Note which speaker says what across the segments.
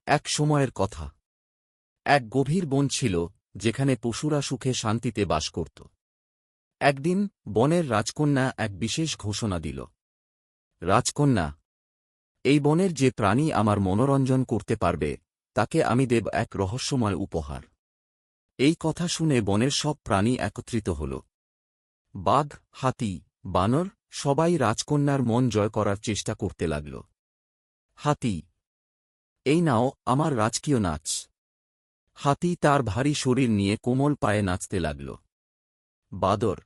Speaker 1: এক সময়ের কথা। এক গভীর বন ছিল, যেখানে পশুরা সুখে শান্তিতে বাস করত। একদিন বনের রাজকন্যা এক বিশেষ ঘোষণা দিল। রাজকন্যা, এই বনের যে প্রাণী আমার মনোরঞ্জন করতে পারবে, তাকে আমি দেব এক রহস্যময় উপহার। এই কথা শুনে বনের সব প্রাণী একত্রিত হল। বাঘ, হাতি, বানর সবাই রাজকন্যার মন জয় করার চেষ্টা করতে লাগল। হাতি, এই নাও আমার রাজকীয় নাচ। হাতি তার ভারী শরীর নিয়ে কোমল পায়ে নাচতে লাগল। বাদর,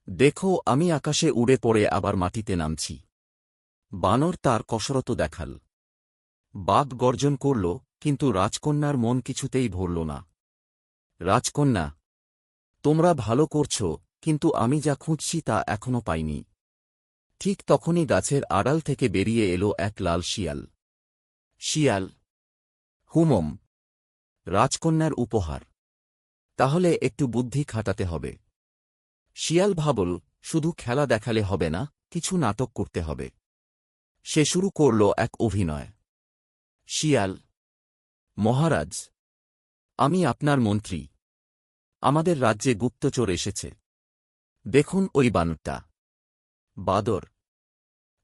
Speaker 1: দেখো আমি আকাশে উড়ে পড়ে আবার মাটিতে নামছি। বানর তার কসরত দেখাল। বাঘ গর্জন করল, কিন্তু রাজকন্যার মন কিছুতেই ভরল না। রাজকন্যা, তোমরা ভালো করছ, কিন্তু আমি যা খুঁজছি তা এখনো পাইনি। ঠিক তখনই গাছের আড়াল থেকে বেরিয়ে এলো এক লাল শিয়াল। শিয়াল, হুমম, রাজকন্যার উপহার। তাহলে একটু বুদ্ধি খাটাতে হবে। শিয়াল ভাবল, শুধু খেলা দেখালে হবে না, কিছু নাটক করতে হবে। সে শুরু করল এক অভিনয়। শিয়াল, মহারাজ, আমি আপনার মন্ত্রী। আমাদের রাজ্যে গুপ্তচর এসেছে। দেখুন ওই বানরটা। বাদর,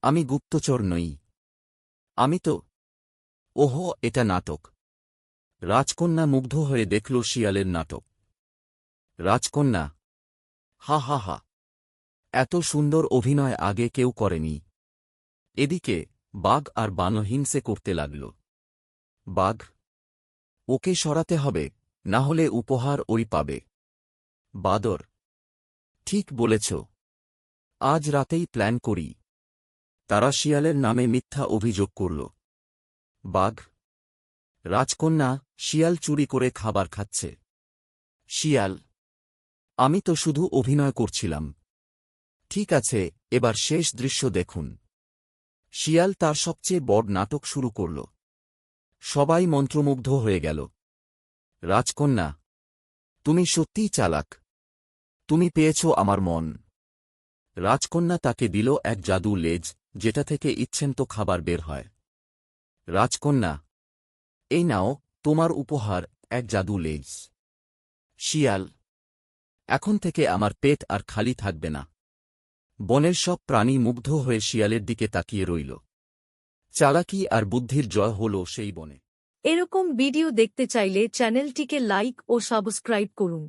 Speaker 1: আমি গুপ্তচর নই। আমি তো। ওহো, এটা নাটক। রাজকন্যা মুগ্ধ হয়ে দেখল শিয়ালের নাটক। রাজকন্যা, হা হা হা, এত সুন্দর অভিনয় আগে কেউ করেনি। এদিকে বাঘ আর বানর হিংসে করতে লাগল। বাঘ, ওকে সরাতে হবে, না হলে উপহার ওই পাবে। বাদর, ঠিক বলেছ, আজ রাতেই প্ল্যান করি। তারা শিয়ালের নামে মিথ্যা অভিযোগ করল। বাঘ, রাজকন্যা, শিয়াল চুরি করে খাবার খাচ্ছে। শিয়াল, আমি তো শুধু অভিনয় করছিলাম। ঠিক আছে, এবার শেষ দৃশ্য দেখুন। শিয়াল তার সবচেয়ে বড় নাটক শুরু করল। সবাই মন্ত্রমুগ্ধ হয়ে গেল। রাজকন্যা, তুমি সত্যিই চালাক। তুমি পেয়েছ আমার মন। রাজকন্যা তাকে দিল এক জাদু লেজ, যেটা থেকে ইচ্ছেমতো খাবার বের হয়। রাজকন্যা, এই নাও তোমার উপহার, এক জাদু লেজ। শিয়াল, এখন থেকে আমার পেট আর খালি থাকবে না। বনের সব প্রাণী মুগ্ধ হয়ে শিয়ালের দিকে তাকিয়ে রইল। চালাকি আর বুদ্ধির জয় হল সেই বনে।
Speaker 2: এরকম ভিডিও দেখতে চাইলে চ্যানেলটিকে লাইক ও সাবস্ক্রাইব করুন।